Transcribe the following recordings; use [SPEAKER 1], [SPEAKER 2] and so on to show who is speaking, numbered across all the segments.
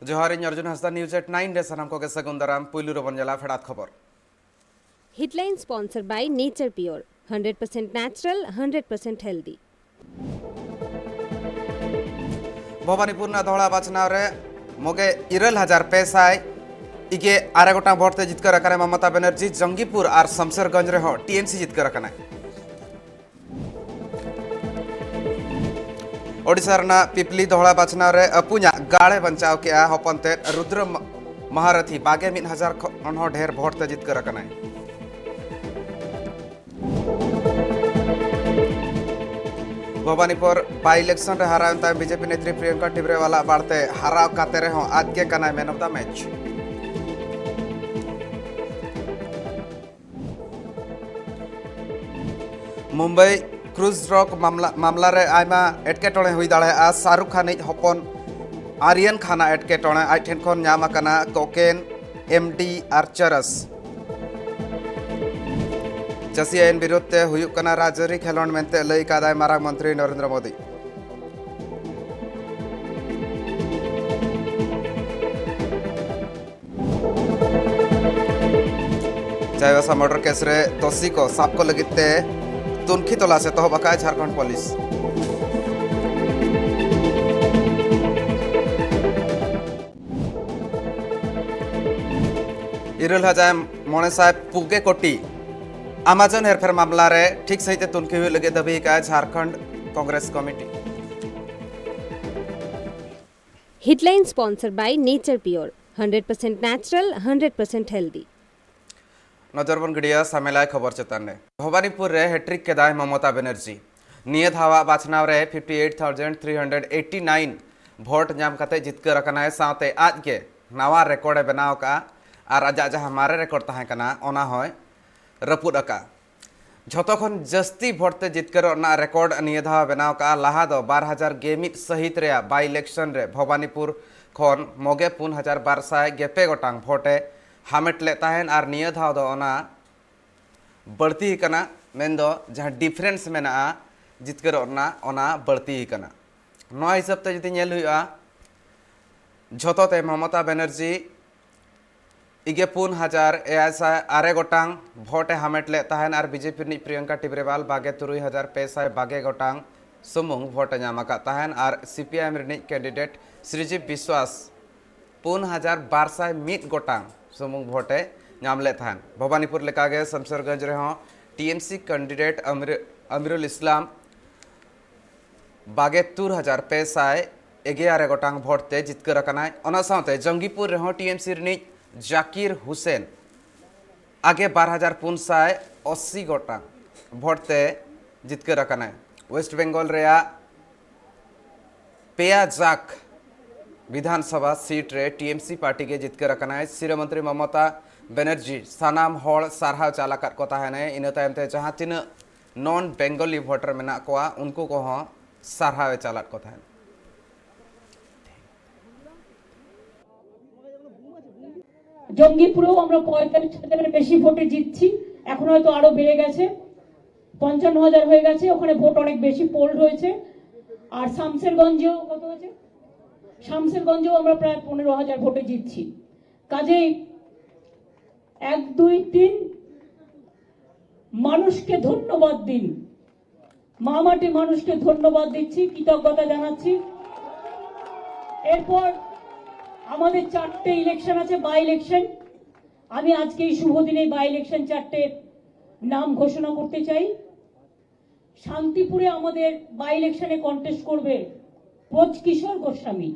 [SPEAKER 1] जोहार Arjun Hansda news at 9 रे सनम को के सगुंदराम पुलु रबन जला फेडात खबर
[SPEAKER 2] Headline sponsored by Nature Pure, 100% natural, 100% healthy.
[SPEAKER 1] Bhawanipur ना धोला बाचनाव रे मोगे 11,000 पैसा इगे आरे गोटा भोटते जितकर रखने ममता बनर्जी जंगीपुर और शमशेरगंज रे हो टीएमसी जितकर रखना ओडिशार ना पिपली धोला बाचनाव रे अपु냐 गाड़े बंचाव के आ हपनते रुद्र महारथी बागे 1,000 खन हो ढेर भोटते जितकर रखना भवानीपुर बाई इलेक्शन रे हरावन ताम बीजेपी नेत्री प्रियंका टिब्रेवाला बाड़ते हराव काते रे हो आज के कना man of the match Mumbai cruise rock मामला रे आयमा एटकेटोणे हुई दाड़ेआ शाहरुख खान हपन आर्यन खाना एटकेटोणे आज ठेन खन नाम आकना कोकेन एमडी आर चरस चासी आईन विरोध ते हुयुक कना राजरी खेलोन मेंते लई कादाय मारांग मंत्री नरेंद्र मोदी चायवासा मर्डर केस रे दोषी को साब को लगिते तुनखी तलाश तहबका झारखंड पुलिस इरुल हजार मणे साहेब पुगे कोटी अमेजन हेरफेर मामला रे ठीक सहित तुनखी हुई लगे दबी का Jharkhand Congress committee
[SPEAKER 2] Headline sponsored by Nature Pure, 100% natural, 100% healthy.
[SPEAKER 1] नजरबन गड़िया सामेलाय खबर चेतन ने भवानीपुर रे हैट्रिक के दाय ममता बनर्जी निये धावा बाचनाव रे 58,389 भोट नाम कते जितकर रखना साथे आज के नवा रिकॉर्ड बनाव का और आज जहां हमारे रिकॉर्ड तहां कना ओना होय रपुद अका झतो खन जस्ती भोटते जितकर ना रिकॉर्ड निये धावा बनाव का लाहा दो 12,000 गेमिट सहित रे बाई इलेक्शन रे भवानीपुर खन मोगे 4,200 गेपे गोटांग भोटे हामेट ले तहन और निये धाव दो ओना बढ़ती कना मेन दो जहां डिफरेंस मेना जितकर ओना बढ़ती कना नवा हिसाब ते जदि नेल हुआ झतो ते ममता बनर्जी इगे 4,000 आरे गोटांग भोटे हामेट ले तहन और बीजेपी नि प्रियंका टिब्रेवाल बागे 3,000 पैसा बागे गोटांग सुमुंग भोटे नामका तहन और सीपीआईएम रिनि कैंडिडेट श्रीजीव विश्वास 4,200 मीट गोटांग सुमुंग भोटे नाम ले तहन भवानीपुर लेकागे शमशेरगंज रे हो टीएमसी कैंडिडेट अमीरुल इस्लाम बागे 3,000 पैसा 11 गोटांग भोटते जितकर रखना ओना साथे जंगीपुर रे हो टीएमसी रिनि जाकिर हुसैन आगे 12,580 गोटांग भोटते जितकर रखना वेस्ट बंगाल रेया पेया जाक विधानसभा सीट रे टीएमसी पार्टी के जितकर रखना सिर मंत्री ममता बनर्जी सानाम हड़ सारहाव चालाकात को तहने इन तायमते जहां तीन नॉन बेंगली भोटर मेना कोआ उनको को हो सारहाव चालात को तहने
[SPEAKER 3] জঙ্গিপুরেও আমরা 45,000 বেশি ভোটে জিতছি এখন হয়তো আরো বেড়ে গেছে 55,000 হয়ে গেছে ওখানে ভোট অনেক বেশি পোল হয়েছে আর শামশেরগঞ্জেও কত হয়েছে শামশেরগঞ্জেও আমরা প্রায় 15,000 ভোটে জিতছি কাজেই 1 2 3 মানুষকে ধন্যবাদ দিন মামাটি মানুষকে ধন্যবাদ দিচ্ছি কৃতজ্ঞতা জানাচ্ছি এরপর আমাদের 4টে ইলেকশন আছে বাই ইলেকশন আমি আজকে এই শুভ দিনে বাই ইলেকশন 4টে নাম ঘোষণা করতে চাই শান্তিপুরে আমাদের বাই ইলেকশনে কন্টেস্ট করবে ব্রজকিশোর গোস্বামী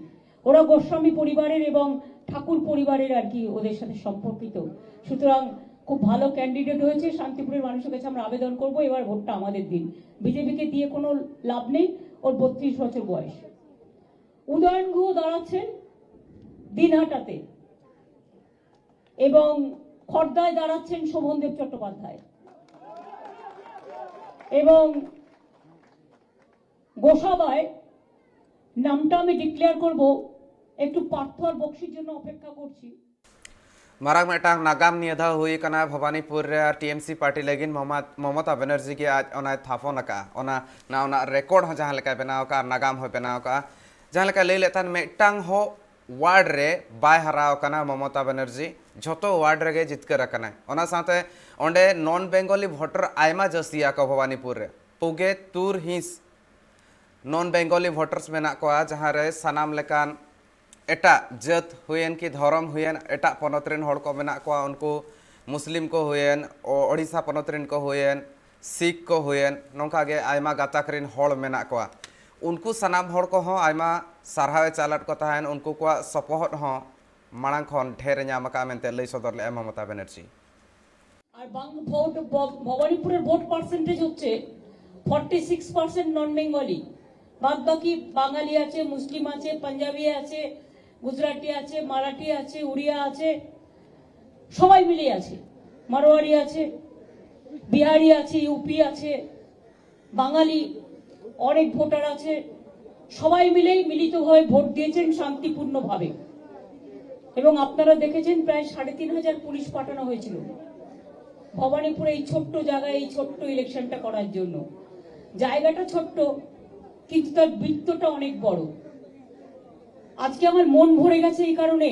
[SPEAKER 3] ওরা গোস্বামী পরিবারের এবং ঠাকুর পরিবারের আর কি ওদের সাথে সম্পর্কিত সুতরাং খুব ভালো ক্যান্ডিডেট হয়েছে শান্তিপুরের মানুষের কাছে আমরা আবেদন করব এবার ভোটটা আমাদের দিন বিজেপিকে দিয়ে কোনো লাভ নেই ওর 32 বছর বয়স উদয়ন গুহ দাঁড়াচ্ছেন দিনহাটাতে এবং খর্দায় দাঁড়াচ্ছেন শোভনদেব চট্টোপাধ্যায় এবং গোসাবায় নামটা আমি ডিক্লেয়ার করব একটু পার্থ আর বক্সির জন্য অপেক্ষা করছি
[SPEAKER 1] माराग मेटांग नागाम नियधा हुई कना भवानीपुर रे टीएमसी पार्टी लगिन ममता बनर्जी के आज ओना थाफोन का ओना ना ओना रिकॉर्ड हो जहां लेका बनाव का नागाम हो बनाव का जहां लेका ले लेतान मेटांग हो वार्ड रे बाय हराव कना ममता बनर्जी झोतो वार्ड रे जितकर अकना ओना साथे ओंडे नॉन बेंगली वोटर आयमा जस्तिया को भवानीपुर रे पुगे तुर हिंस नॉन बेंगली वोटर्स मेना कोआ जहां रे सनाम लेकान एटा जात हुएन की धर्म हुएन एटा पनतरेन हड़ को मेना कोआ उनको मुस्लिम को हुएन ओडिशा पनतरेन को हुएन सिख को हुएन नोंका गे आयमा गाताकरेन हड़ मेना कोआ उनको सनाम हड़ को हो आयमा सारहावे चालत को तहन उनको को सपोहट हो मांग खन ढेर नामका मेनते लई सदर ले ममता बनर्जी
[SPEAKER 3] আর ভোট ভবানীপুরের ভোট পার্সেন্টেজ হচ্ছে 46% নন বেঙ্গলি, বাদ বাকি বাঙালি আছে, মুসলিম আছে, পাঞ্জাবি আছে, গুজরাটি আছে, মারাঠি আছে, উড়িয়া আছে, সবাই মিলে আছে, মারোয়ারি আছে, বিহারি আছে, ইউপি আছে, বাঙালি অনেক ভোটার আছে, সবাই মিলেই মিলিতভাবে ভোট দিয়েছেন শান্তিপূর্ণভাবে। এবং আপনারা দেখেছেন প্রায় ৩৫০০ পুলিশ পাঠানো হয়েছিল ভবানীপুরে এই ছোট্ট জায়গায় এই ছোট্ট ইলেকশনটা করার জন্য। জায়গাটা ছোট্ট কিন্তু তার বৃত্তটা অনেক বড়। আজকে আমার মন ভরে গেছে এই কারণে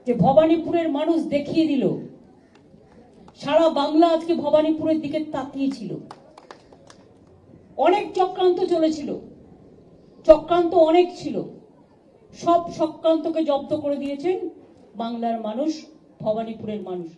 [SPEAKER 3] যে ভবানীপুরের মানুষ দেখিয়ে দিল, সারা বাংলা আজকে ভবানীপুরের দিকে তাকিয়েছিল। অনেক চক্রান্ত চলেছিল, চক্রান্ত অনেক ছিল, সব চক্রান্তকে জব্দ করে দিয়েছেন বাংলার মানুষ, ভবানীপুরের মানুষ।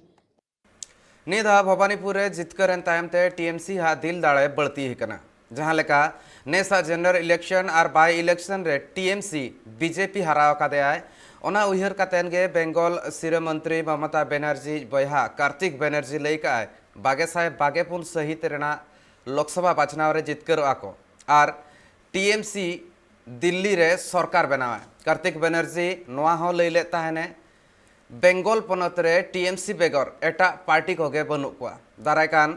[SPEAKER 1] निधा भवानीपुर जितकर तायमते टीएमसी हा दिल दाड़े बढ़ती हिकना जहां लेका नेसा जनरल इलेक्शन और बाय इलेक्शन रे टीएमसी बीजेपी हराव कादे आय ओना उहिर कातेन गे बेंगल सिर मंत्री ममता बनर्जी बयहा कार्तिक बनर्जी लैका आय बागे साहेब बागेपुन सहित रेना लोकसभा बाचनाव रे जितकर आको और टीएमसी दिल्ली रे सरकार बनावा कार्तिक बनर्जी नोआ हो लैले ताहने बेंगल पनत रे टीएमसी बेगर एटा पार्टी को गे बनु को दारायकान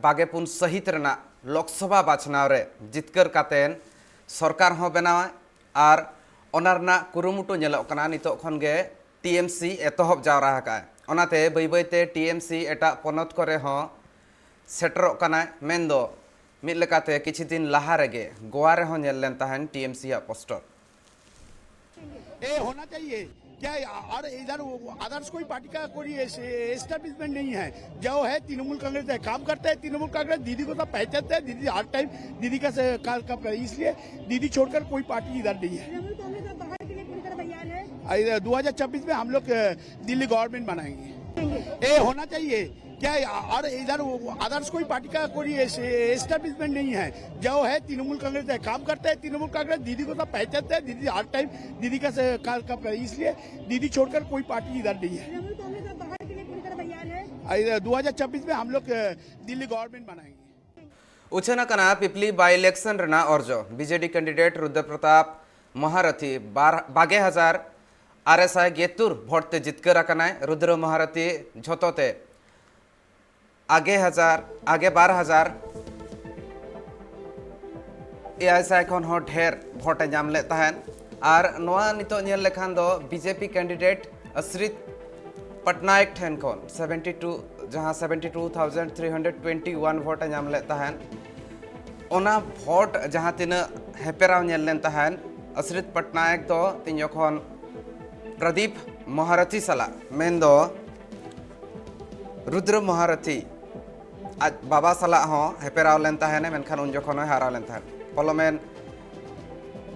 [SPEAKER 1] बागेपुन सहित रेना लोकसभा बाचनाव रे जितकर कातेन सरकार हो बनावा और ओनारना कुरुमुटु नेलोक कना नितो खन गे टीएमसी एतहब जावरा हका ओनाते बै बैते टीएमसी एटा पनत करे हो सेटरो कना मेंदो मिद लेकाते किछि दिन लाहा रेगे गोवा रे हो नेल लेन ताहन टीएमसी आ पोस्टर
[SPEAKER 4] ए होना चाहिए क्या। और इधर अदर्स कोई पार्टी का कोई एस्टेब्लिशमेंट नहीं है, जो है तृणमूल कांग्रेस है, काम करता है तृणमूल कांग्रेस। दीदी को तो पहचानते हैं, दीदी हर टाइम दीदी का इसलिए दीदी छोड़कर कोई पार्टी इधर नहीं है। 2026 में हम लोग दिल्ली गवर्नमेंट बनाएंगे। ए होना चाहिए क्या। और इधर अदर्स कोई पार्टी का कोई एस्टेब्लिशमेंट नहीं है, जो है तृणमूल कांग्रेस है, काम करता है तृणमूल कांग्रेस। दीदी को तो पहचानते हैं, दीदी हर टाइम दीदी का इसलिए दीदी छोड़कर कोई पार्टी इधर नहीं है। 2026 में हम लोग दिल्ली गवर्नमेंट बनाएंगे।
[SPEAKER 1] उछना कना पिपली बाय इलेक्शन रना अर्जो BJD candidate Rudra Pratap Maharathi 12,000 RSI गेतुर भोटते जितकर अकनाय Rudra महारथी झोतोते आगे 12,000 ASI खन हो ढेर भोटे नाम ले तहन और नोआ नितो नेल लेखान दो बीजेपी कैंडिडेट अश्रित पटनायक ठेन खन 72 जहां 72,321 भोटे नाम ले तहन ओना भोट जहां तीन हेपेराव नेल लेन तहन अश्रित पटनायक दो तीन जखन प्रदीप महारथी सला मेन दो रुद्र महारथी आज बाबा सला हो हेपेराव लेन तहने मेनखान उन जखन हाराव लेन तहन पलमेन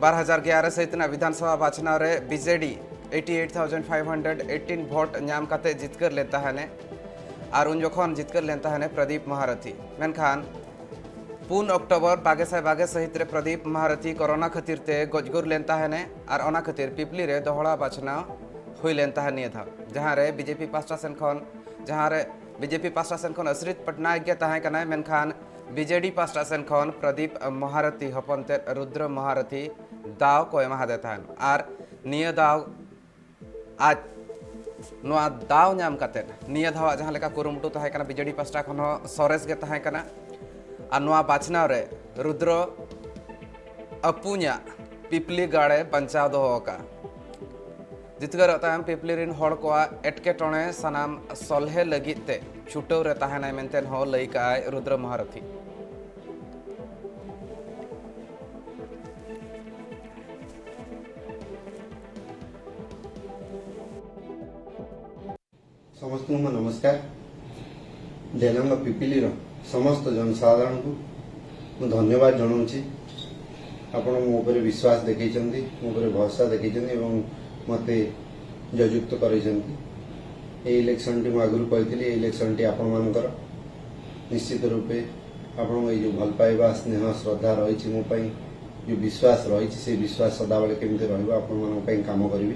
[SPEAKER 1] 2011 सहितना विधानसभा बाचनाव रे बीजेडी 88,518 भोट नाम काते जितकर लेन तहने और उन जखन जितकर लेन तहने प्रदीप महारथी मेनखान 3 अक्टोबर बागे सहित रे प्रदीप महारथी कोरोना खातिर ते गजगुर लेन तहने और ओना खातिर पिपली रे दोहड़ा बाचनाव हुई लेन तहने था जहां रे बीजेपी पास्टा सेन खन जहां रे बीजेपी पास्टा सेन खन अश्रित पटनायक गे तहां कनाय मेनखान बीजेडी पास्टा सेन खन प्रदीप महारथी हपनते रुद्र महारथी दाव को एमा हादे तहन और निय दाव आज नोआ दाव नाम काते निय धाव जहां लेका कुरुमुटु तहां कना बीजेडी पास्टा खन सरेस गे तहां कना और नोआ बाचनाव रे रुद्र अपुन्या पिपली गाड़े बंचाव दोहो का जितगर तायम पिपली रिन हड़ को एटकेटणे सनाम सलहे लगिते छुटव रे ताहनाय मेनतेन हो लई काय रुद्र महारथी
[SPEAKER 5] समस्त को नमस्कार। डेलांग पिपिली समस्त जनसाधारण को मु धन्यवाद जनाऊँगी। आपण मो पर विश्वास देखी, मो पर भरोसा देखी मत जयुक्त कर इलेक्शन टी आगु कही इलेक्शन टी आपण मानकर निश्चित रूपे आपण जो भल पाइबा स्नेह श्रद्धा रही मो जो विश्वास रही से विश्वास सदाबले केमती रही काम करी।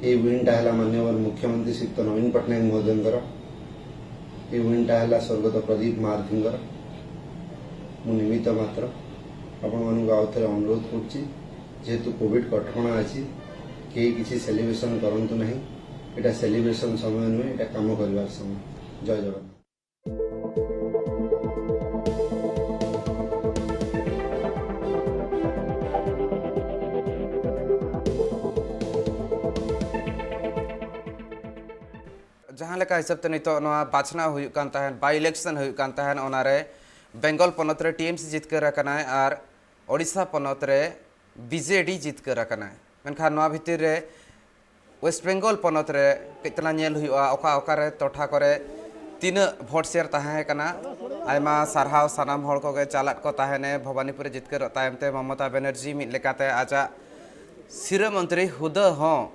[SPEAKER 5] ये विनटा है माननीय मुख्यमंत्री श्रीयुक्त नवीन पट्टनायक महोदय, ये विनटा है स्वर्गत प्रदीप महारथींकर। मु निमित्त मात्र आपण आउ थे अनुरोध करेतु कोविड कटकणा अच्छी कई किसी सेलिब्रेशन करंतु नहीं। एटा सेलिब्रेशन समय नुहे, एटा काम करवार समय। जय जगन्नाथ।
[SPEAKER 1] जहाँ लेका हिसाब ते नितो नवा बाछना हुयुक कान ताहेन बाई इलेक्शन हुयुक कान ताहेन ओनारे बेंगल पनत रे टीएमसी जितकर रखनाय और ओडिशा पनत रे बीजेडी जितकर रखनाय। मेनखान नवा भितर रे वेस्ट बेंगल पनत रे कितना नेल हुयुआ ओका ओका रे टोठा करे तीन भोट शेयर ताहे कना आयमा सारहाव सानाम हड़ को गे चालात को ताहेने भवानीपुर जितकर तायमते ममता बनर्जी मिट लेकाते आजा सिरा मंत्री हुदा हो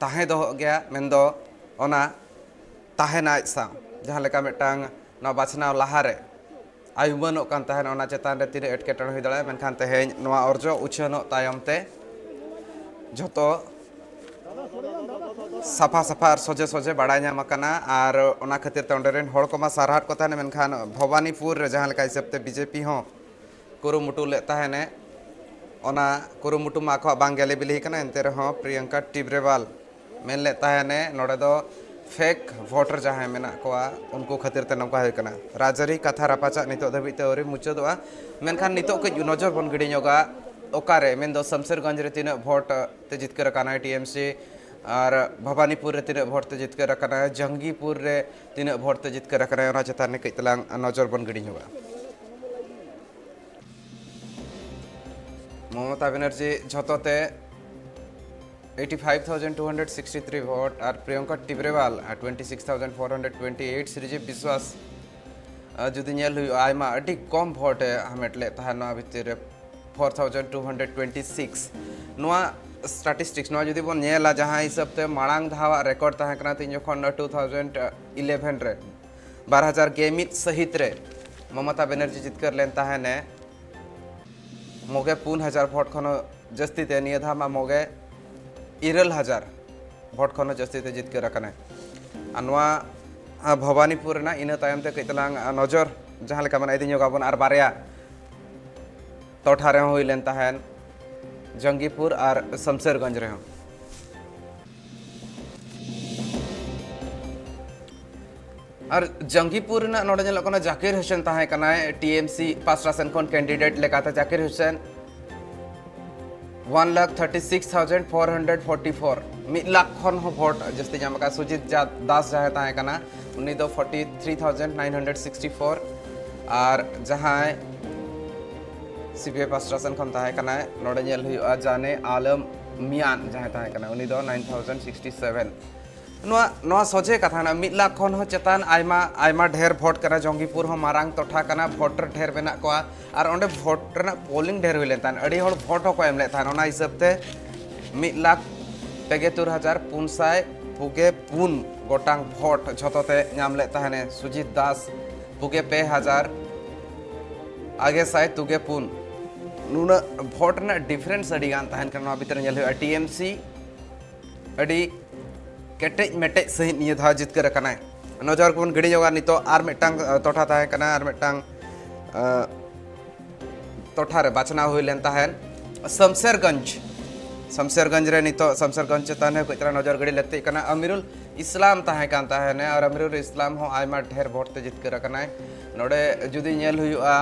[SPEAKER 1] ताहे दो गया मेंदो ओना ताहेना सा जहाँ लेका मिटांग ना बाछना लाहारे आयुमान कान ताहेन ओना चेतान रे तीन एटकेटण हुई दाड़ा मेनखान तेहेñ नवा अर्जो उछानो तायमते जतो साफा साफा सोजे सोजे बाड़ा नाम आकाना और ओना खातिर ते ओंडेरेन हड़ को मा सारहाट को ताहेने मेनखान भवानीपुर रे जहाँ लेका हिसाबते बीजेपी हो कुरुमुटु ले ताहेने ओना कुरुमुटु मा को बांग गेले बिली कना एनते रहो प्रियंका टिब्रेवाल मेन ले ताहेने नोडे दो फेक वोटर जहाँ मेना कोआ उनको खातिर ते नौका हुई राजरी कथा रापाचा नितो धाबिते ओरी मुचादोआ मेनखान नितो के नजर बन गिड़ीगा ओकारे मेन दो शमशेरगंज रे तीन भोट ते जितकर रखना टीएमसी और भवानीपुर रे तीन भोट ते जितकर रखना जंगीपुर रे तीन भोट ते जितकर रखना ओना चेतान कई तलांग नजर बन गिड़ीगा। ममता बनर्जी झतोते 85,263 vote और प्रियंका टिब्रेवाल 26,428 श्रीजीव विश्वास जुदी नेल हुई आयमा अति कम भोट हमेटले ताहा भितर 4,226 नोआ स्टैटिस्टिक्स नोआ जुदी बन नेला जहाँ हिसाब ते मांग धावा रेकॉर्ड ताहा कना तीन जखन 2011 रे 12,000 गेमित सहित रे ममता बनर्जी जितकर लेन ताहेने मोगे 4,000 भोट खनो जस्ती ते निया धामा मोगे 11,000 भोट खन जस्ती ते जितकर रखना भवानीपुर ना इन तायम ते कईतलांग नजर जहाँ लेका मन इदी गाबन और बारया टोठा रे हुई लेन ताहेन जंगीपुर और शमशेरगंज रे और जंगीपुर ना नोडे नेल कोना जाकिर हुसैन ताहे कना टीएमसी पासरा सेन कोन कैंडिडेट लेकाता जाकिर हुसैन 1,36,444 मिड लाख खन हो भोट जस्ती जाम का सुजीत दास जहाँ ताहे कना उन्नी दो 43,964 और जहाँ सीपीआई पास्ट्रासन खन ताहे कना नोडे नेल हुई जाने आलम मियान जहाँ ताहे कना उन्नी दो 9,067 नोआ सोचे कथा ना मिड लाख खन हो चेतान आयमा आयमा ढेर भोट कना जंगीपुर हो मारांग टोठा कना भोटर ढेर मेना कोआ और ओंडे भोट रेना पोलिंग ढेर हुई लेन अड़ी हड़ भोट को एम लेन ओना हिसाब ते 1,73,454 गोटांग भोट झोतोते नाम ले ताहने सुजीत दास 2,000 आगे साय 2,000 नुना भोट ना डिफरेंस अड़ी गान ताहन करना भीतर नेल हुई टीएमसी अड़ी केटेज मेटेज सही निये धा जितकर रखना नजर को गिड़ी जोगा नितो आर मिटांग टोठा ताहे कना आर मिटांग टोठा रे बाचना हुई लेन ताहेन शमशेरगंज रे नितो शमशेरगंज चेताने कोइतरा नजर गड़ी लेते कना अमीरुल इस्लाम ताहे कान ताहेने और अमीरुल इस्लाम हो आयमा ढेर भोट ते जितकर रखना नोडे जुदी नेल हुआ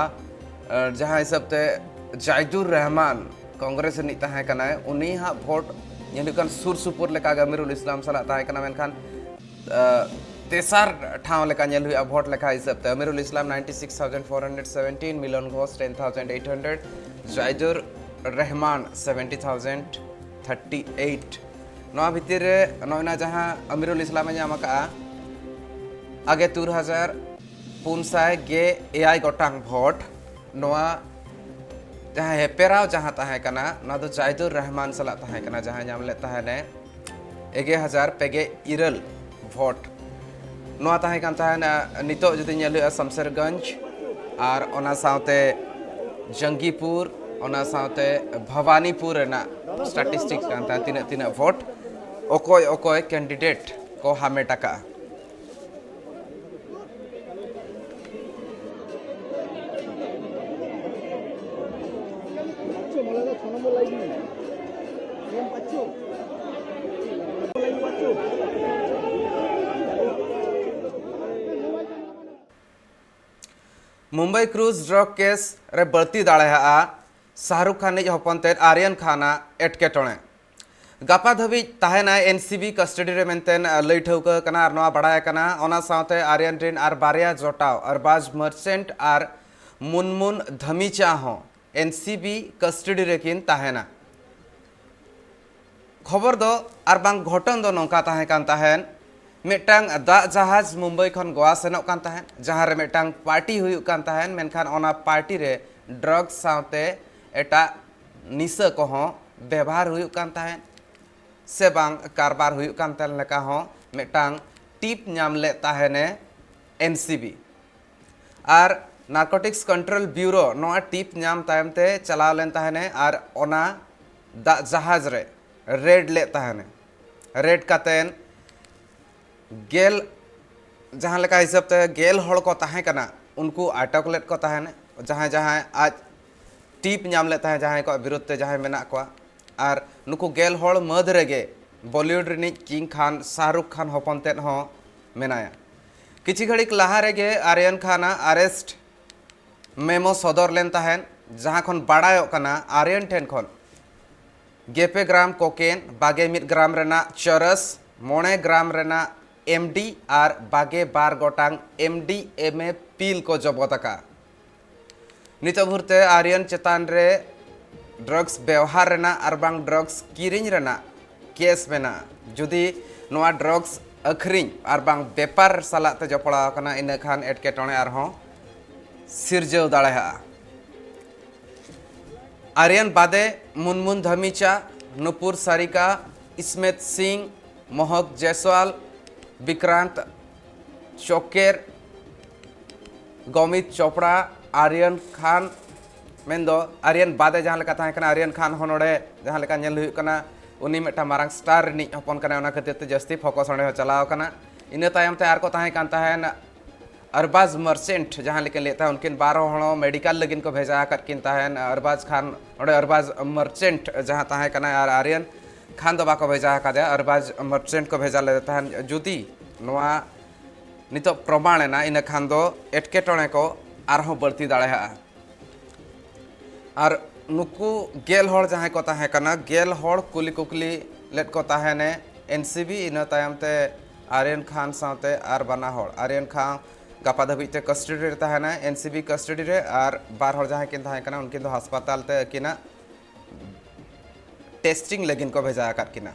[SPEAKER 1] जहाँ हिसाब ते जायदुर रहमान कांग्रेस नि ताहे कना उनी हा भोट यानी सुर सुपुर लेका अमीरुल इस्लाम सला ताहे कना मेनखान तेसार ठाव लेका नेल हुआ भोट लेखा हिसाब ते अमीरुल इस्लाम 96,417 मिलन घोष 10,800 जायदुर रहमान 70,038 नवा भितर रे नोना जहां अमीरुल इस्लाम नाम का आगे 2400 गोटांग भोट नवा जहां हेपेराव जहां ताहे कना ना दो जायदुर रहमान सला ताहे कना जहां नाम ले ताहे ने 10,000 भोट नवा ताहे कान ताहे ना नितो जदि नेल शमशेरगंज और ओना साउते जंगीपुर ओना साउते भवानीपुर रेना स्टैटिस्टिक्स कान ताहे तीना तीना भोट ओकोय ओकोय कैंडिडेट को हामेटाका मुंबई क्रूज ड्रग केस रे बढ़ती दाड़ा शाहरुख खान हपनते आर्यन खाना एटकेटोणे गापा धाबी ताहेना एनसीबी कस्टडी रे मेनतेन लई ठौका कना आर नवा बड़ाय कना ओना साथे आर्यन रिन आर बारिया जोटाव अरबाज मर्चेंट आर मुनमुन धमीचा हो एनसीबी कस्टडी रे किन ताहेना खबर दो आर बांग घटन दो नौका ताहे कान ताहेन मिटांग दा जहाज मुंबई खन गोवा सेनोक कान ताहेन जहां रे मिटांग पार्टी हुयुक कान ताहेन मेनखान ओना पार्टी रे ड्रग्स साथे एटा निशा को हो व्यवहार हुयुक कान ताहेन से बांग कारबार हुयुक कान ताहेन लेका हो मिटांग टिप नाम ले ताहेने एनसीबी आर नारकोटिक्स कंट्रोल ब्यूरो नोआ टिप नाम तायमते चलाव लेन ताहेने आर ओना दा जहाज रे रेड ले ताहेने रेड कातेन गेल जहाँ लेका हिसाब ते गेल हड़ को ताहे कना उनको अटक लेट को ताहेने जहाँ जहाँ आज टिप नाम ले ताहे जहाँ को विरोध ते जहाँ मेना को आर नुको गेल हड़ मध रेगे बॉलीवुड रिनी किंग खान शाहरुख खान हपनते हो मेनाया किछि घड़िक लहा रेगे आर्यन खाना अरेस्ट मेमो सदर लेन ताहेन जहाँ खन बाड़ायो कना आर्यन ठेन खन 90 ग्राम कोकेन 22 ग्राम रेना चरस 9 ग्राम रेना एमडी आर 22 गोटांग एमडीएमए पील को जबतका नित भुरते आर्यन चेतान रे ड्रग्स व्यवहार रेना आर बांग ड्रग्स किरिंग रेना केस मेना जुदी नोआ ड्रग्स अखरिंग आर बांग बेपार सालाते जपड़ा कना इना खान एटकेटोणे आर हों सिरजेव दाड़ेहा आर्यन बादे मुनमुन धमीचा नुपुर सारिका स्मित सिंह महक जयसवाल विक्रांत चौकेर गौमित चोपड़ा आर्यन खान मेंदो आर्यन बादे जहाँ लेका ताहे कना आर्यन खान होनोड़े जहाँ लेका नेल हुयुक कना उनी मेटा मारांग स्टार रिनी हपन कना ओना खातिर ते जस्ती फोकस ओंडे हो चलाव कना इना तायम ते आर को ताहे कान ताहेन अरबाज मर्चेंट जहाँ लेके लेता है उनकिन 12 हणों मेडिकल लगिन को भेजा किन ताहेन अरबाज खान ओडे अरबाज मर्चेंट जहाँ ताहे कना आर आर्यन खान दो बाको भेजा कादे अरबाज मर्चेंट को भेजा ले ताहेन जुदी नोआ नितो प्रमाण ना इन खान दो एटकेटोणे को आरहों बढ़ती दाड़ेहा आर नुकु गेल हड़ जहाँ को ताहे कना गेल हड़ कुली कुकली लेट को ताहेने एनसीबी इन तायम ते आर्यन खान साथे आर बना हड़ आर्यन खान गापा धाबीते कस्टडी रे ताहेना एनसीबी कस्टडी रे आर 12 हड़ जहाँ किन ताहे कना उनकिन दो अस्पताल ते किना टेस्टिंग लगिन को भेजा किना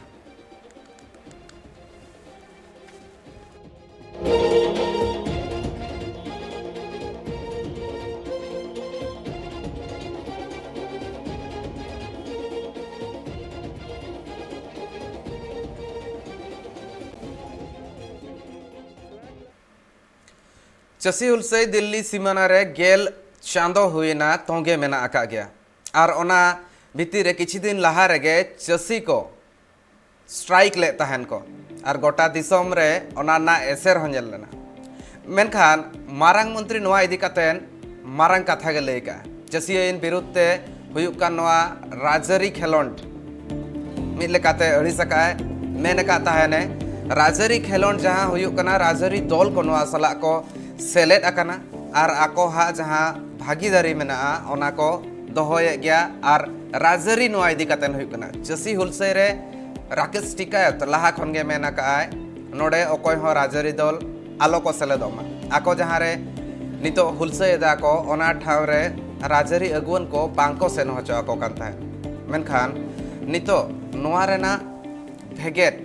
[SPEAKER 1] चसी हुलसई दिल्ली सीमाना रे गेल चांदो हुईना तोंगे मेना आका गया और ओना भीतर रे किछि दिन लहा रेगे चसी को स्ट्राइक ले ताहन को और गोटा दिसोम रे ओना ना एसर हंजल लेना मेनखान मारांग मंत्री नोआ इदी कातेन मारांग कथा गे लेका चसी इन विरुद्धते हुयुक कान नोआ राजरी खेलोंड मिल लेकाते अड़ी सकाय मेन का ताहने राजरी खेलोंड जहां हुयुक कना राजरी दल को नोआ सला को सेलेट अकना आर आको हा जहां भागीदारी मेना ओना को दोहोये गया और राजरी नोआ इदी कातेन हुयुक कना चसी हुलसई रे राकेश टिकायत लहा खनगे मेना काय नोडे ओकोय हो राजरी दल आलो को सेलेदोमा आको जहां रे नितो हुलसई दा को ओना ठाव रे राजरी अगुवन को बांको सेन होचो आको कान ताहे मेनखान नितो नोआ रेना भेगेद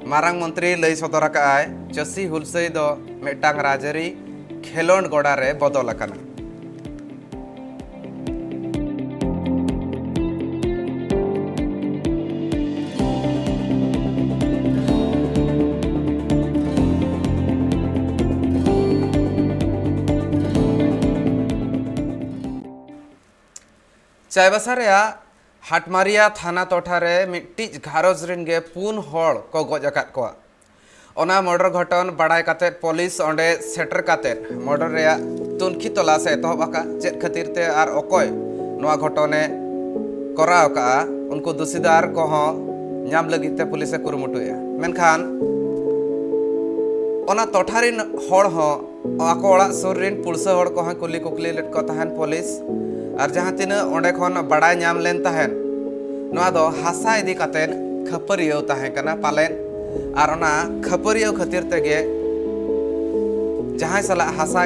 [SPEAKER 1] मारांग मंत्री लई सदर आकाय चासी हुलसई दो मिटांग राजरी खेलोंड गोड़ा रे बदल अकाना। चाईबासा हाटमारिया थाना टोठारे मिट्टिज घारोज रिन गे पुन होड़ को गज अकाद कोआ। ओना मर्डर घटन बड़ाय काते पुलिस ओंडे सेटर काते मर्डर रे तुनखी तलाश एतहब आका चेद खातिर ते आर अकय नोआ घटने कराव का उनको दोषीदार को नाम लगिते पुलिस कुरुमुटुया मेनखान ओना टोठारिन होड़ हो आको ओड़ा सुर रिन पुलिस होड़ को कुली कुकली लेट को तहन पुलिस और जहाँ तीना ओंडे खन बड़ाय नाम लेन तहन नोआ दो हासा इदी कातेन खपरियो तहन कना पालेन और ओना खपरियो खातिर तेगे जहाँ सला हासा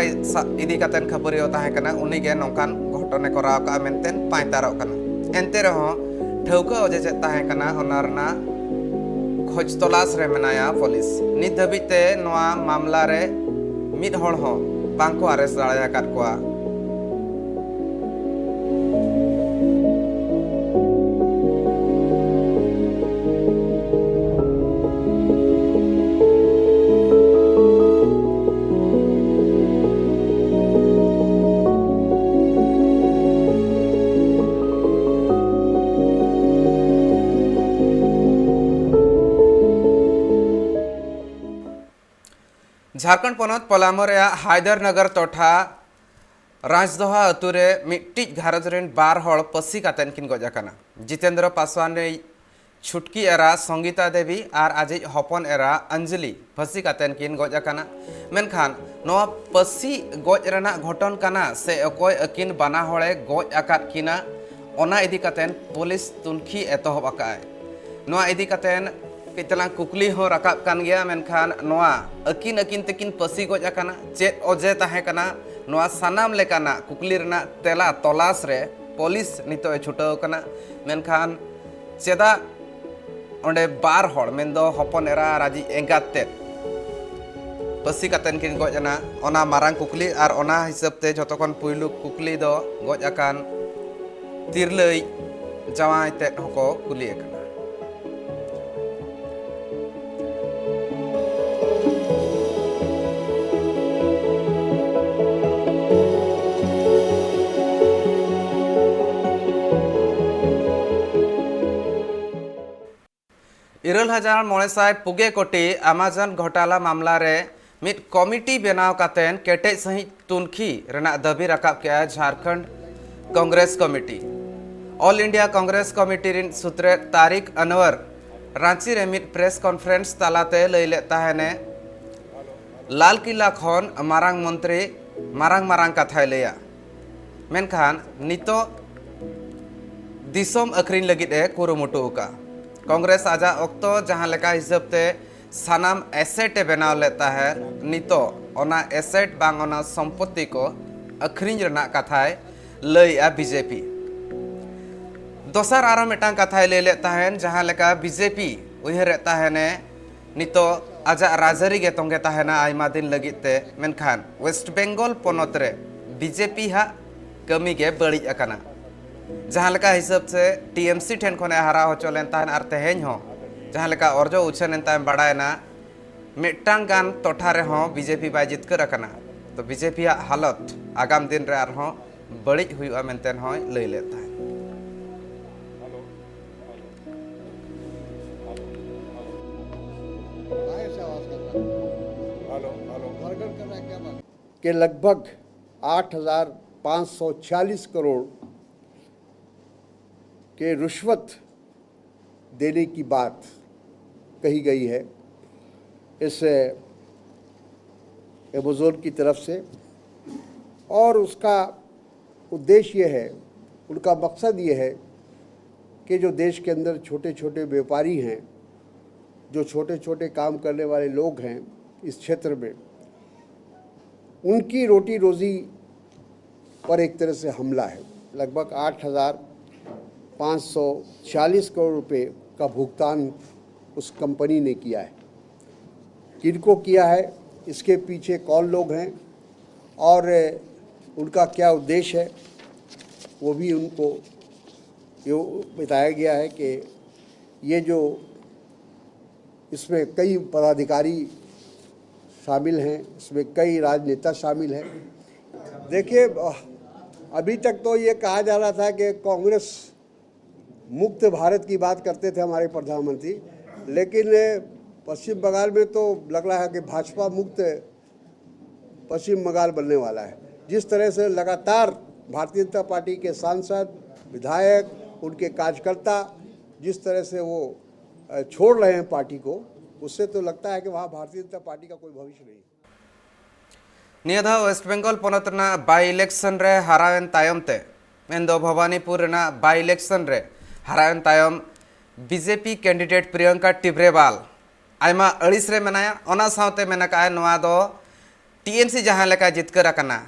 [SPEAKER 1] इदी कातेन खपरियो तहन कना उनी गे नोकान घटने कराव का मेनतेन पाइतारो कना एनते रहो ठौका ओजे चे तहन कना ओना रना खोज तलाश रे मेनाया पुलिस नित धबिते नोआ मामला रे मिद होड़ हो बांको अरेस्ट दाड़ाया काट कोआ। झारखंड पनत पलामो रे हैदरनगर टोठा राजदोहा अतुरे मिट्टिज घारज रेन बार हड़ पसी कातेन किन गज आकाना। जितेंद्र पासवान रे छुटकी एरा संगीता देवी और आज हपन एरा अंजलि फसी कातेन किन गज आकाना। मेनखान नोआ पसी गज रेना घटन काना से अकोय अकिन बाना हड़े गज आकाद किना ओना इदी कातेन पुलिस तुनखी एतहब आकाय। नोआ इदी कातेन कितलांग कुकली हो रकाब कान गया मेनखान नोआ अकिन अकिन तेकिन पसी गज आकाना चेद ओजे ताहे काना नोआ सानाम लेकाना कुकली रेना तेला तलाश रे पुलिस नितो छुटाव काना। मेनखान चेदा ओंडे बार हड़ मेनदो हपन एरा राजी एंगाते पसी कातेन किन गजना ओना मारांग कुकली और ओना हिसाब ते जतखन पुइलु कुकली दो गज आकान तिरलई जावाय ते हको कुली आकाना। इरल हजार मोड़ेसाय पुगे कोटी अमेजन घोटाला मामला रे मिट कमिटी बनाव कातेन केटे सही तुनखी रेना दाबी रकाब के Jharkhand Congress committee all India Congress committee रिन सूत्रे तारिक अनवर रांची रे मिट प्रेस कॉन्फ्रेंस तालाते लैले ताहेने लाल किला खन मारांग मंत्री मारांग कथाय लेया मेनखान नितो दिसोम अखरिन लगित ए कुरुमुटु का कांग्रेस आजा अक्तो जहाँ लेका हिसाब ते सानाम एसेट बनाव लेता है नितो ओना एसेट बांग ओना संपत्ति को अखरिंज रना कथाय लैया बीजेपी दोसर आरो मिटांग कथाय ले लेता है जहाँ लेका बीजेपी उहर ताहेने नितो आजा राजरी गे तोंगे ताहेना आयमा दिन लगित ते मेनखान वेस्ट बेंगल पोनत रे बीजेपी हा कमी गे बड़ी अकाना जहाँ लेका हिसाब से टीएमसी ठेन खने हरा हो चलेन ताहन आर तेहेन हो जहाँ लेका अर्जो उछन ताम बाड़ायना मिटांग गान टोठा रे हो बीजेपी बाय जितकर अकाना तो बीजेपी हालत आगाम दिन रे आर हो बड़ी हुआ मेनतेन हो लई लेता है।
[SPEAKER 6] के लगभग 8,546 करोड़ के रुश्वत देने की बात कही गई है इस अमेज़न की तरफ से और उसका उद्देश्य ये है, उनका मकसद ये है कि जो देश के अंदर छोटे छोटे व्यापारी हैं, जो छोटे छोटे काम करने वाले लोग हैं इस क्षेत्र में, उनकी रोटी रोज़ी पर एक तरह से हमला है। लगभग 8,540 करोड़ रुपए का भुगतान उस कंपनी ने किया है। किनको किया है, इसके पीछे कौन लोग हैं और उनका क्या उद्देश्य है, वो भी उनको ये बताया गया है कि ये जो इसमें कई पदाधिकारी शामिल हैं, इसमें कई राजनेता शामिल हैं। देखिए, अभी तक तो ये कहा जा रहा था कि कांग्रेस मुक्त भारत की बात करते थे हमारे प्रधानमंत्री, लेकिन पश्चिम बंगाल में तो लग रहा है कि भाजपा मुक्त पश्चिम बंगाल बनने वाला है। जिस तरह से लगातार भारतीय जनता पार्टी के सांसद, विधायक, उनके कार्यकर्ता जिस तरह से वो छोड़ रहे हैं पार्टी को, उससे तो लगता है कि वहाँ भारतीय जनता पार्टी का कोई भविष्य नहीं।
[SPEAKER 1] निया धा वेस्ट बेंगल पोनत ना बाई इलेक्शन रे हरावेन तायम ते मेंदो भवानीपुर ना बाई इलेक्शन रे हरावेन तायम बीजेपी कैंडिडेट प्रियंका टिब्रेवाल आयमा अड़िस रे मेनाया ओना सावते मेनाका नोआ दो टीएमसी जहां लेका जितकर अकना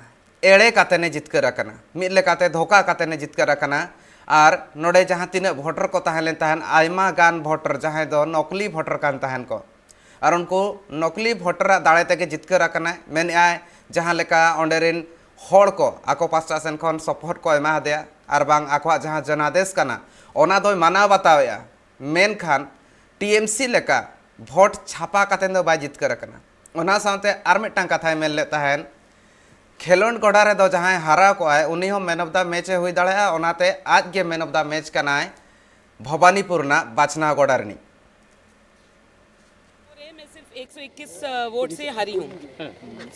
[SPEAKER 1] एड़े काते ने जितकर अकना मिद लेकाते धोखा काते ने जितकर अकना और नोडे जहां तीना भोटर को तहलेन तहन आयमा गान भोटर जहां दो नकली भोटर कान तहन को और उनको नकली भोटर दाड़े तेगे जितकर अकना मेन आय जहां लेका ओंडेरिन होड़ को आको पास्टा सेन खन सपोर्ट को एमा देया और बांग आको जहां जनादेश कना ओना दो माना बतावया मेन खान टीएमसी लेका भोट छापा कातेन दो बाय जितकर अकना ओना सावते आर मिटटांग कथाय मेन ले तहन खेलोन गोड़ा रे दो जहां हारा को आए उन्हीं मैन ऑफ द मैच हुई दाड़ा ओनाते आज के मैन ऑफ द मैच कनाय भवानीपुर ना बाचना गोड़ा रनी।
[SPEAKER 7] मैं सिर्फ 121 वोट से हारी हूँ,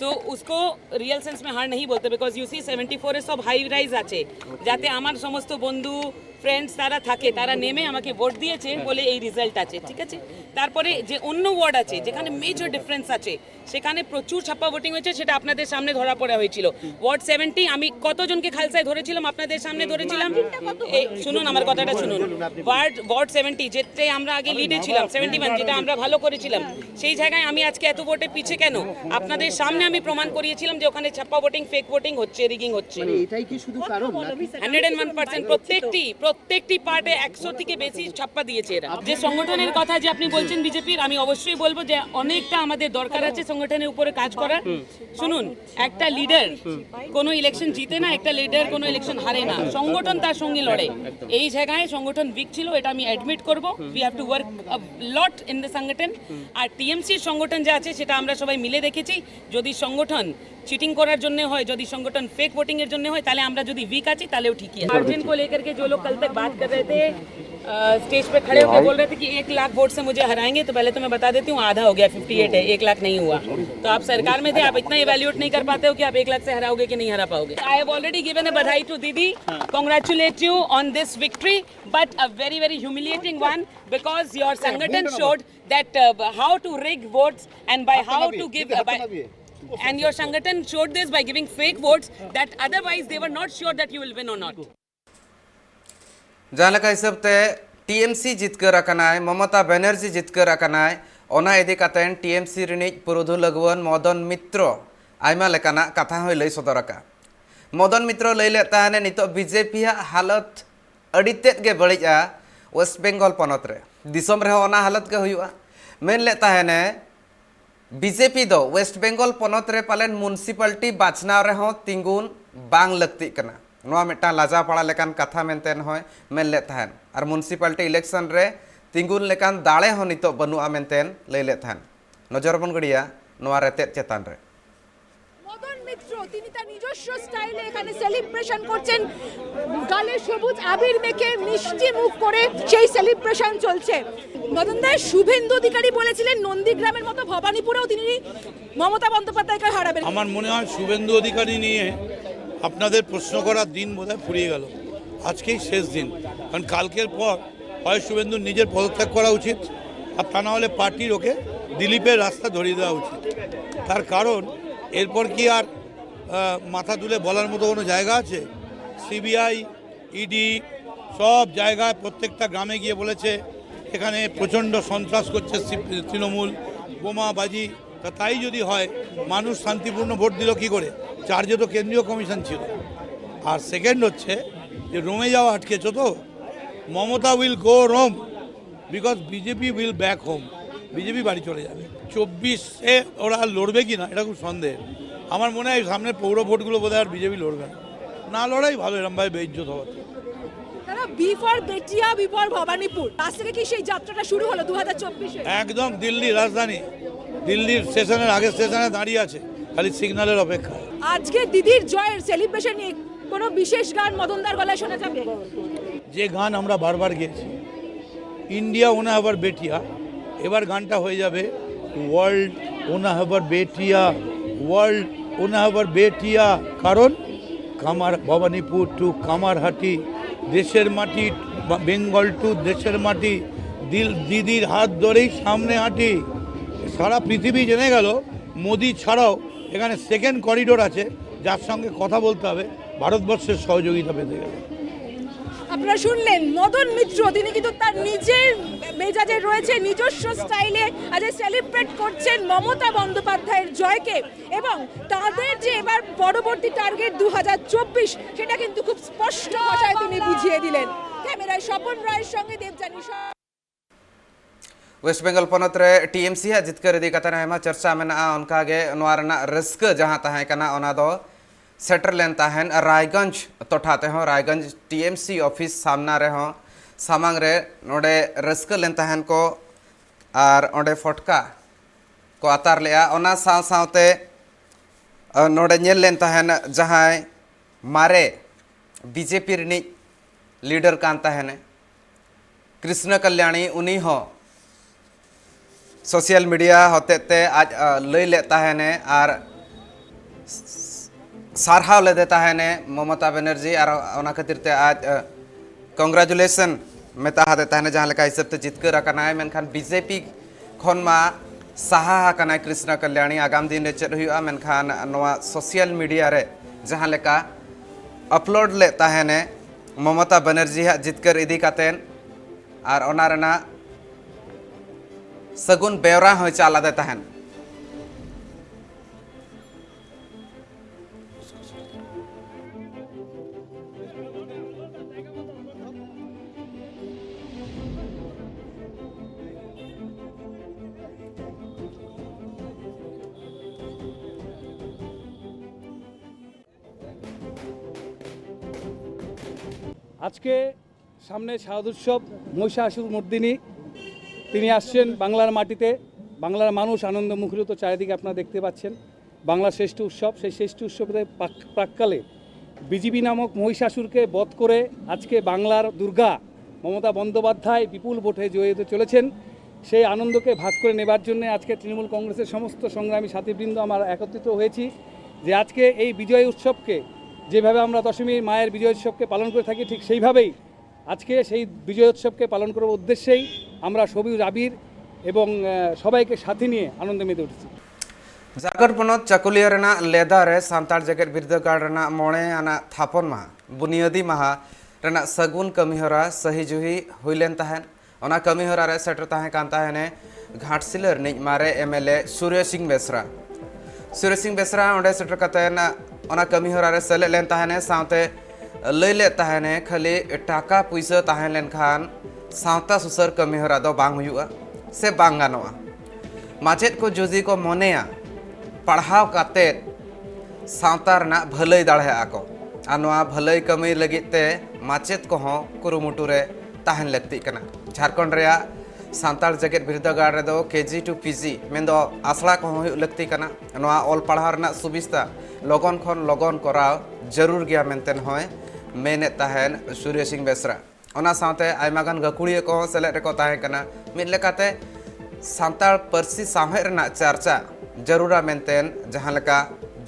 [SPEAKER 7] तो उसको रियल सेंस में हार नहीं बोलते, बिकॉज यू सी 74 सब हाई राइज আছে যাতে আমার সমস্ত বন্ধু ফ্রেন্ডস তারা থাকে, তারা নেমে আমাকে ভোট দিয়েছে বলে এই রেজাল্ট আছে, ঠিক আছে। তারপরে যে অন্য ওয়ার্ড আছে যেখানে মেজর ডিফারেন্স আছে সেখানে প্রচুর ছাপ্পা ভোটিং হয়েছে, সেটা আপনাদের সামনে ধরা পড়া হয়েছিল। ওয়ার্ড 70 আমি কতজনকে খালসায় ধরেছিলাম আপনাদের সামনে ধরেছিলাম, শুনুন আমার কথাটা শুনুন। ওয়ার্ড 70 যেতে আমরা আগে লিডে ছিলাম 71 যেটা আমরা ভালো করেছিলাম, সেই জায়গায় আমি আজকে এত ভোটে পিছে কেন? আপনাদের সামনে আমি প্রমাণ করিয়েছিলাম যে ওখানে ছাপ্পা ভোটিং, ফেক ভোটিং হচ্ছে, রিগিং হচ্ছে।
[SPEAKER 8] এটাই কি শুধু কারণ?
[SPEAKER 7] 101% প্রত্যেকটি পার্টে 100 থেকে বেশি ছাপ্পা দিয়েছে এরা। যে সংগঠনের কথা যে আপনি বলছেন বিজেপির, আমি অবশ্যই বলবো যে অনেকটা আমাদের দরকার আছে সংগঠনের উপরে কাজ করার। শুনুন, একটা লিডার কোনো ইলেকশন জিতে না, একটা লিডার কোনো ইলেকশন হারে না, সংগঠন তার সঙ্গে লড়ে। এই জায়গায় সংগঠন উইক ছিল, এটা আমি অ্যাডমিট করব। We have to work lot in the সংগঠন। আর টিএমসির সংগঠন যা আছে সেটা আমরা সবাই মিলে দেখেছি। যদি সংগঠন চিটিং করার জন্য হয়, যদি সংগঠন फेक वोटिंग এর জন্য হয়, তাহলে আমরা যদি वीक আছি তাহলেও ঠিকই আছে। मार्जिन को लेकर के जो लोग कल तक बात कर रहे थे, स्टेज पे खड़े होकर बोल रहे थे कि 1 लाख वोट से मुझे हराएंगे, तो पहले तो मैं बता देती हूँ आधा हो गया, 58 है, 1 लाख नहीं हुआ। तो आप सरकार में थे, आप इतना इवैल्यूएट नहीं कर पाते हो कि आप 1 लाख से हराओगे कि नहीं हरा पाओगे। I have already given a बधाई to Didi, congratulate you on this victory, but a very very humiliating one, because your संगठन showed that how to rig votes and by how to give and your sangathan showed this by giving fake votes that otherwise they were not sure that you will win or not.
[SPEAKER 1] जहाँ लेका हिसाब ते TMC जितकर अकनाय Mamata Banerjee जितकर अकनाय ओना इदी कातेन TMC रिनिज पुरुधु लगवन Madan मित्र आयमा लेकाना कथा होय लई सदरका। मदन मित्र लई लेता है नितो बीजेपी हालत अडितेत गे बड़िजा वेस्ट बेंगल पनत रे दिसम रे ओना हालत के हुआ मेन लेता है ने बीजेपी दो वेस्ट बेंगल पनत रे पालेन म्युनिसिपालिटी बाचनाव रे हो तिंगुन बांग लगती कना नोआ मिटा लाजा पड़ा लेकान कथा मेनतेन होय मेन ले थान और म्युनिसिपालिटी इलेक्शन रे तिंगुन लेकान दाड़े हो नितो बनुआ मेनतेन लई ले थान नजर बन गड़िया नोआ रेतेत चेतान रे।
[SPEAKER 9] মদন মিত্র তিনি তার নিজস্ব স্টাইলে এখানে সেলিব্রেশন করছেন, গালে সবুজ আবির মেখে মিষ্টি মুখ করে সেই সেলিব্রেশন চলছে। মদন দাস শুভেন্দু অধিকারী বলেছিলেন নন্দীগ্রামের মতো ভবানীপুরেও তিনি মমতা বন্দ্যোপাধ্যায়কে হারাবেন।
[SPEAKER 10] আমার মনে হয় শুভেন্দু অধিকারী নিয়ে আপনাদের প্রশ্ন করার দিন বোধহয় ফুরিয়ে গেল, আজকেই শেষ দিন। কারণ কালকের পর হয় শুভেন্দুর নিজের পদত্যাগ করা উচিত, আর তা না হলে পার্টির ওকে দিলীপের রাস্তা ধরিয়ে দেওয়া উচিত। তার কারণ এরপর কি আর মাথা তুলে বলার মতো কোনো জায়গা আছে? সিবিআই, ইডি সব জায়গায় প্রত্যেকটা গ্রামে গিয়ে বলেছে এখানে প্রচণ্ড সন্ত্রাস করছে তৃণমূল, বোমাবাজি। তাই যদি হয় মানুষ শান্তিপূর্ণ ভোট দিল কী করে? চার্জে তো কেন্দ্রীয় কমিশন ছিল। আর সেকেন্ড হচ্ছে যে রোমে যাওয়া আটকেছো তো, Mamata will go Rome, because BJP will back home, BJP বাড়ি চলে যাবে। 24-এ ওরা লড়বে কি না এটা খুব সন্দেহ। আমার মনে হয় সামনে পৌর ভোটগুলো বোধহয় আর বিজেপি লড়বে না, না লড়াই ভালো, এরমভাবে বেইজ্জত হওয়া।
[SPEAKER 9] তারা বি ফর বেটিয়া, বি ফর ভবানীপুর, আজ থেকে কি সেই যাত্রাটা শুরু হলো 2024-এ?
[SPEAKER 10] একদম দিল্লি রাজধানী, দিল্লির স্টেশনের আগের স্টেশনে দাঁড়িয়ে আছে, খালি সিগন্যালের অপেক্ষা।
[SPEAKER 9] আজকে দিদির জয়ের সেলিব্রেশনে কোনো বিশেষ গান মদনদার গলায় শোনা যাবে?
[SPEAKER 10] যে গান আমরা বারবার গেয়েছি, ইন্ডিয়া ওনা হবার বেটিয়া, এবার গানটা হয়ে যাবে ওয়ার্ল্ড ওনা হবার বেটিয়া, ওয়ার্ল্ড ওনা হবার বেটিয়া। কারণ কামার ভবানীপুর টু কামারহাটি, দেশের মাটি, বেঙ্গল টু দেশের মাটি, দিদির হাত ধরেই সামনে হাঁটি। সারা পৃথিবী জেনে গেল মোদি ছাড়াও এখানে সেকেন্ড করিডোর আছে, যার সঙ্গে কথা বলতে হবে ভারতবর্ষের সহযোগিতা পেতে গেলে।
[SPEAKER 9] আপনারা শুনলেন মদন মিত্র, তিনি কিন্তু তার নিজের মেজাজে রয়েছে, নিজস্ব স্টাইলে আজ সেলিব্রেট করছেন মমতা বন্দ্যোপাধ্যায়ের জয়কে, এবং তাদের যে এবার পরবর্তী টার্গেট 2024 সেটা কিন্তু খুব স্পষ্ট ভাষায় তিনি বুঝিয়ে দিলেন। ক্যামেরায় স্বপন রায়ের সঙ্গে দেবজানী।
[SPEAKER 1] वेस्ट बेंगल पनत रे टीएमसी जितकर इदी कतन आयमा चर्चा मेना उनकागे नोआ रना रिस्क जहां तहां कना ओना दो सेटर लेन ताहन रायगंज तोठाते हो रायगंज टीएमसी ऑफिस सामना रे हो सामांग रे नोडे रिस्क लेन ताहन को आर ओडे फटका को आतार लेया ओना साव सावते नोडे नेल लेन ताहन जहां मारे बीजेपी रिनी लीडर कान ताहने कृष्ण कल्याणी उनी हो सोशल मीडिया होते आज लई लेता है ने और सारहाव ले देता है ने ममता बनर्जी और ओना खातिर ते आज कंग्रेचुलेशन मेता देता है ने जहाँ लेका हिसाब ते जितकर रखना है मेनखान बीजेपी खन मा साहा कना कृष्ण कल्याणी आगाम दिन रे चेद हुआ मेनखान नोआ सोशल मीडिया रे जहाँ लेका अपलोड लेता है ने ममता बनर्जी जितकर इदी कातेन और ओना रेना सगुन बेवरा हो चाला देता है।
[SPEAKER 8] আজকে সামনে শারদ উৎসব, মহিষাসুর মর্দিনী, তিনি আসছেন বাংলার মাটিতে। বাংলার মানুষ আনন্দ মুখরিত, চারিদিকে আপনারা দেখতে পাচ্ছেন। বাংলার শ্রেষ্ঠ উৎসব, সেই শ্রেষ্ঠ উৎসবের প্রাক্কালে বিজেপি নামক মহিষাসুরকে বধ করে আজকে বাংলার দুর্গা মমতা বন্দ্যোপাধ্যায় বিপুল ভোটে জয়ী হতে চলেছেন। সেই আনন্দকে ভাগ করে নেবার জন্য আজকে তৃণমূল কংগ্রেসের সমস্ত সংগ্রামী সাথীবৃন্দ আমরা একত্রিত হয়েছি, যে আজকে এই বিজয় উৎসবকে যেভাবে আমরা দশমীর মায়ের বিজয় উৎসবকে পালন করে থাকি, ঠিক সেইভাবেই আজকে সেই বিজয় উৎসবকে পালন করার উদ্দেশ্যেই আমরা সবুজ আবির এবং সবাইকে সাথে নিয়ে আনন্দ মেতে উঠেছি।
[SPEAKER 1] झारखंड पनत चाकुलिया रेना लेदा रे सांतार जगत बिरदागाड़ रेना मोड़े आना थापन माहा बुनियादी माहा रेना सगुन कमीहरा सही जुही हुईलेन ताहन ओना कमीहरा रे सेटर ताहे कान ताहने घाटसिलर निज मारे एमएलए सूर्य सिंह बेसरा ओंडे सेटर कतेन ओना कमीहरा रे सेले लेन ताहने सावते लई ले ताहने खाली टाका पुइसा ताहेन लेन खान सावता सुसर कमीहरा दो बांग हुआ से बांग गानोआ माचेद को जुजी को मोनेया पढ़ाव काते सावता रना भलई दाढ़े आको आनवा भलई कमी लगिते माचेद को हों कुरुमुटु रे ताहन लगती कना। झारखंड रेया सांतार जगत बिरदागाड़ रे दो केजी टू पीजी मेंदो आसड़ा को हों लगती कना। नवा ऑल पढ़ाव रना सुबिस्ता लगन खन लगन कराव जरूर गया मेंतेन होय मेने ताहन सूर्य सिंह बेसरा ओना सावते आयमागान गकुड़िया को सेलेद रे को ताहे कना। मिद लेकाते सांतार परसी सामहे रना चर्चा जरूरा मेंतेन जहाँ लेका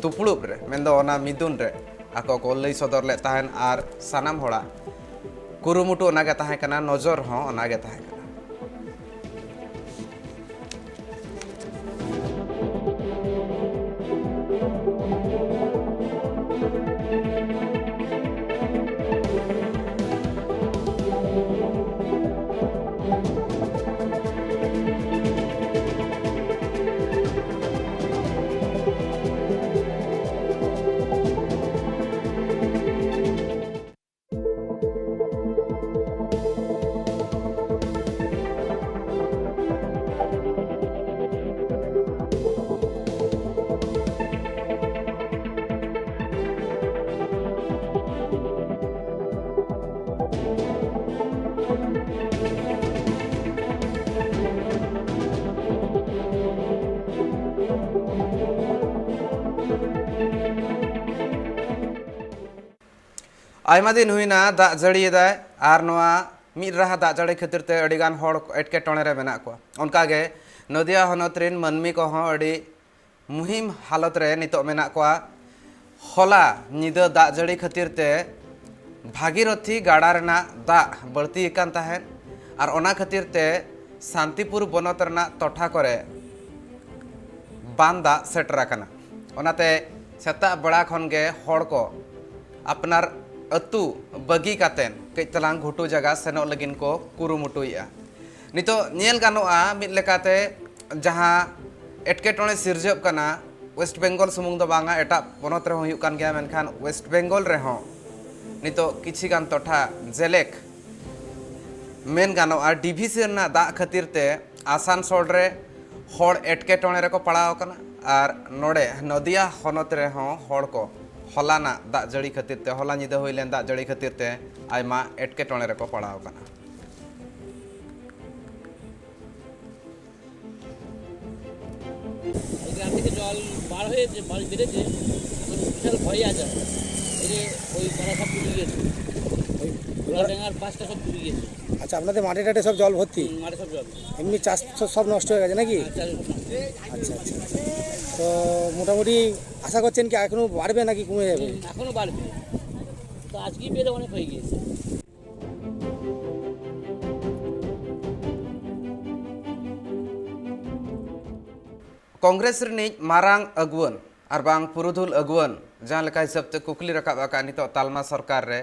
[SPEAKER 1] दुपड़ुब रे मेंदो ओना मिदुन रे आको को लई सदर ले ताहन आर सानाम होड़ा कुरुमुटु ओनागे ताहे कना नजर हों ओनागे ताहे कना। आयमा दिन हुईना दाग जड़ीदाय आर नोआ मिद राहा दाग जड़ी खातिर ते अडिगान हड़ एटकेटणे रे मेना को ओनकागे नदिया हनत रेन मानमी को हों अड़ी मुहिम हालत रे नितो मेना को हला निदा दाग जड़ी खातिर ते भागीरथी गाड़ा रेना दाग बढ़ती कान ताहेन आर ओना खातिर ते शांतिपुर बनत रेना टोठा करे बान दाग सेटर आकाना ओनाते सेता बड़ा खन गे हड़ को अपनार अतु बगी कातेन कई तलांग घुटू जगह सेनो लगिन को कुरुमुटुया नितो नेल गानोआ मिद लेकाते जहां एटकेटणे सिरजब कना वेस्ट बेंगल सुमुंग दो बांगा एटा पनत रे हुयुक कान गया मेनखान वेस्ट बेंगल रे हो नितो किछि गान टोठा जेलेक मेन गानोआ डीवीसी ना दा खातिर ते आसानसोल रे हड़ एटकेटणे रे को पड़ाव कना आर नोडे नदिया हनत रे हो हड़ को हलाना दाग जड़ी खातिर ते हला निदा हुई लेन दाग जड़ी खातिर ते आयमा एटकेटणे रे को पड़ाव कना
[SPEAKER 11] গ্রাম থেকে জল বার হয়ে বেড়েছে বিশাল ভয় আছে এই যে ওই কড়া সব ডুবে গিয়েছে ওই ঘোড়াডাঙ্গার পাশটা সব ডুবে গিয়েছে।
[SPEAKER 12] আচ্ছা, আপনাদের মাঠে টাটে সব জল ভর্তি?
[SPEAKER 11] মাঠে সব জল,
[SPEAKER 12] এমনি চাষ সব নষ্ট হয়ে গেছে নাকি? আচ্ছা আচ্ছা, তো মোটামুটি আশা করছেন কি এখনো বাড়বে নাকি কমে যাবে?
[SPEAKER 11] এখনো বাড়বে, তো আজকেই বেড়ে অনেক হয়ে গিয়েছে।
[SPEAKER 1] कांग्रेस रिनिज मारांग अगुवन और बांग पुरुधुल अगुवन जहाँ लेका हिसाब ते कुकली रकाब आका नितो तालमा सरकार रे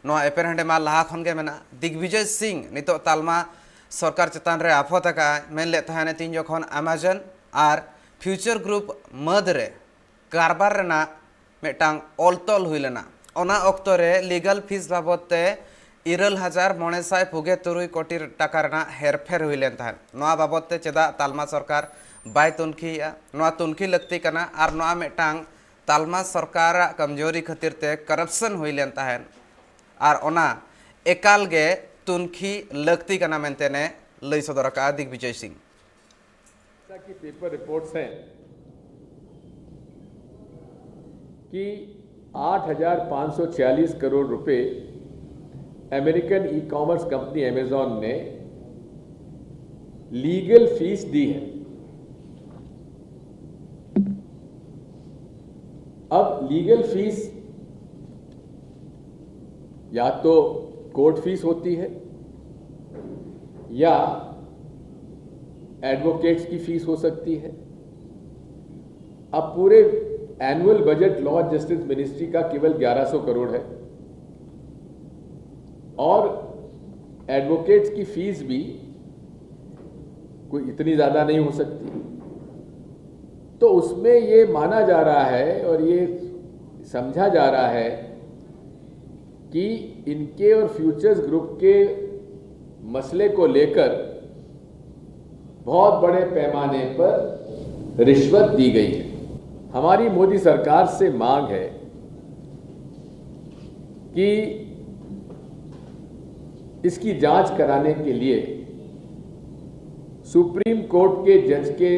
[SPEAKER 1] नोआ एपेरहेंडे मा लाहा खन गे मेना दिग्विजय सिंह नितो तालमा सरकार चेतान रे आफत आका मेन ले तहाने तीन जखन अमेजन और फ्यूचर ग्रुप मद रे कारबार रेना मेटांग ऑलतल हुई लेना ओना ऑक्तो रे लीगल फीस बाबद ते 1,993 कोटी टाका रेना हेरफेर हुई लेन तहान नोआ बाबद ते चेदा तालमा सरकार बाय तुनखीया नोआ तुनखी लगती कना और नोआ मेटांग तालमा सरकार कमजोरी खातिर ते करप्शन हुई लेन तहान और ओना एकाल गे तुनखी लगती कना मेनते ने लई सदर का दिग्विजय सिंह
[SPEAKER 13] की पेपर रिपोर्ट्स हैं कि 8,546 करोड़ रुपए American e commerce company Amazon ने लीगल फीस दी है। अब लीगल फीस या तो कोर्ट फीस होती है या एडवोकेट्स की फीस हो सकती है। अब पूरे annual budget law justice ministry का केवल 1100 करोड़ है और एडवोकेट्स की फीस भी कोई इतनी ज़्यादा नहीं हो सकती। तो उसमें ये माना जा रहा है और ये समझा जा रहा है कि इनके और फ्यूचर्स ग्रुप के मसले को लेकर बहुत बड़े पैमाने पर रिश्वत दी गई है। हमारी मोदी सरकार से मांग है कि इसकी जांच कराने के लिए सुप्रीम कोर्ट के जज के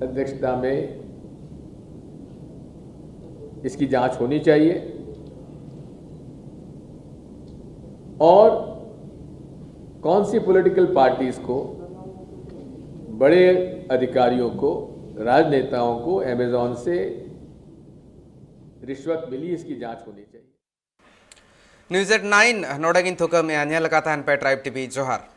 [SPEAKER 13] अध्यक्षता में इसकी जांच होनी चाहिए और कौन सी पॉलिटिकल पार्टीज को, बड़े अधिकारियों को, राजनेताओं को अमेजॉन से रिश्वत मिली, इसकी जांच होनी चाहिए।
[SPEAKER 1] न्यूज़ 9 नोडगिन थुकम या नेल का पे ट्राइब टीवी जोहार।